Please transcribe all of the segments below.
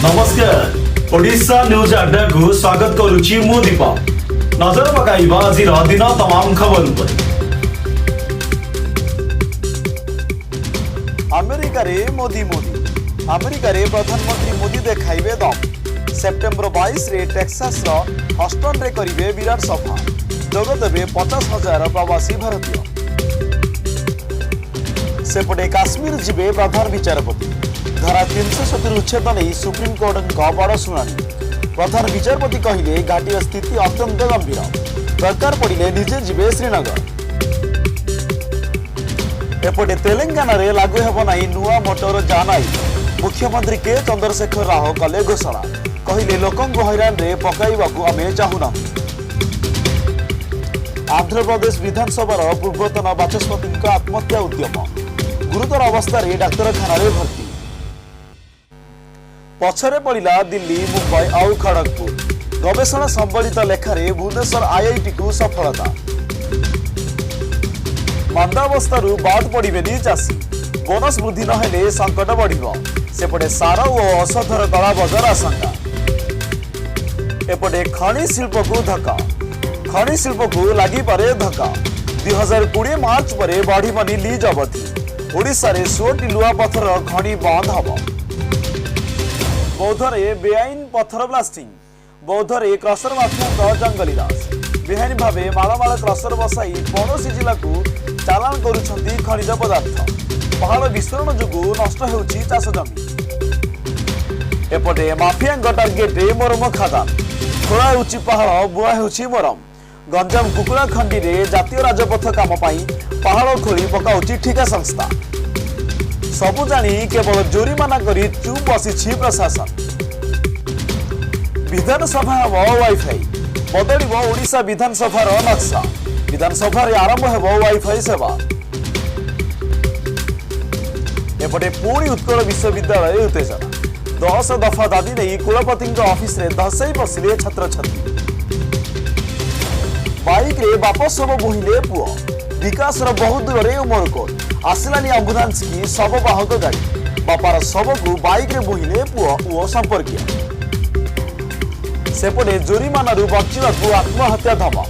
नमस्कार ओडिशा न्यूज अड्डा को स्वागत करुछि मु दीपक। नजर पकाइबा आज दिन तमाम खबर पर। अमेरिका रे मोदी अमेरिका रे प्रधानमंत्री मोदी देखाइबे दम। सेप्टेम्बर 22 रे टेक्सास रो हस्टन रे करिवे विराट सभा। जोग देबे 50,000 प्रवासी भारतीय। सेपटे काश्मीर जिबे प्रधान विचारपति। धारा 370 उच्छेद नहीं सुप्रीम कोर्ट बड़ शुणाणी। प्रधान विचारपति कहले घाटी स्थिति अत्यंत गंभीर, दरकार पड़े निजे जीवे श्रीनगर। एपटे तेलंगाना रे लागू हेब नहीं नुआ मोटर जान आईन। मुख्यमंत्री के चंद्रशेखर राव कले घोषणा, कहले लोकंको हैरान रे पकाइबाकू आमे चाहुना। आंध्र प्रदेश विधानसभा पूर्वतन बाचस्पति आत्महत्या उद्यम। गुरुतर अवस्था रे डाक्तरखाना रे भर्ती। पछरे पड़ा दिल्ली, मुंबई आउ खड़गपुर। गवेषणा संबलित लेखारे भुवनेश्वर आईआईटी को सफलता। मंदावस्थारू बाद पड़े चाषी। बोनस वृद्धि नहेले संकट बढ़िबो। सेपटे सार और औषधर कलाबजार आशंका। एपटे खनि शिल्प को धक्का। खनि शिल्प को लगी पारे धक्का। 2020 मार्च पर बढ़ी लीज अवधि। ओडिशा रे 16 लुआपथर खनि बंद हब। बौद्धरे बेआईन पत्थर ब्लास्टिंग। बौद्धरे क्रसर माफिया जंगली राज। बेआईन भावे मालमाल क्रसर बसाई पड़ोशी जिला को चालान करुछंती खनिज पदार्थ। पहाड़ विस्फोरण जोगु नष्ट हेउछि चाष जमी। एपटे माफिया टार्गेट मोरम खादान। खोला हेउछि पहाड़, बुआ हेउछि मोरम। गंजाम कुकुड़ा खंडी रे जातीय राजपथ काम पाई पहाड़ खोली पकाउछि ठिका संस्था। सबु जानी केवल जोरीमाना करी चुप बसी प्रशासन। विधानसभा हम वाईफाई बदल ओडिशा विधानसभा नक्शा। विधानसभा आरंभ हेब वाईफाई सेवा। एपटे पुणी उत्कल विश्वविद्यालय उत्तेजना। 10 दफा दाबी नहीं कुलपति ऑफिस रे धसई बसिले छात्र छात्री। बाइक रे बाप शव बोहिले पुओ। विकास बहुत दूर रे उमरकोट। आसलानी आम्बुलांस की शव बाहक गाड़ी। बापार शव को बाइक रे बोहिले पुओ ओ संपर्कीय। सेपटे जोरीमाना बचिवाकू आत्महत्या धमक।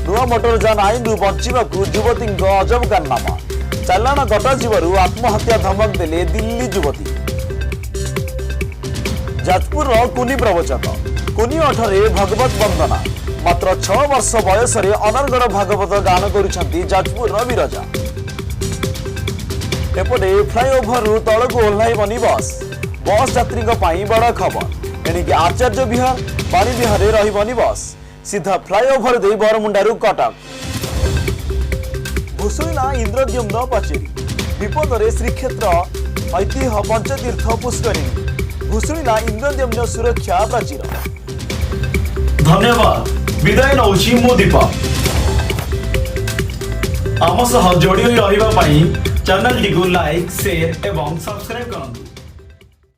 नुआ मोटर जान आईन बचिवाकू युवती अजब कारनामा। चालाण कटा जीवरू आत्महत्या धमक देले दिल्ली युवती। जाजपुर कुनी प्रवचक। कुनी अठरे भगवत वंदना। मात्र 6 वर्ष बयस अनर्गढ़ भागवत गान करुछंती जाजपुर विरजा। एपटे फ्लाईओभर तल को ओह्लाइबनी बस। बस यात्री बड़ खबर। एणिक आचार्य विहार बाणी विहार रही बस। सीधा फ्लाईओभर दे बरमुंडारू कटक। भुसुइला इंद्रद्युम्न पाचेरी। विपद श्रीक्षेत्र ऐतिह्य पंचतीर्थ पुष्करिणी। भुसुइला इंद्रद्युम्न सुरक्षा प्राचीर। धन्यवाद। विदाय नौछि मु दीपक। आम सह जोड़ी रहिबा पई चैनल टी को लाइक, शेयर एवं सब्सक्राइब करନ୍ତୁ।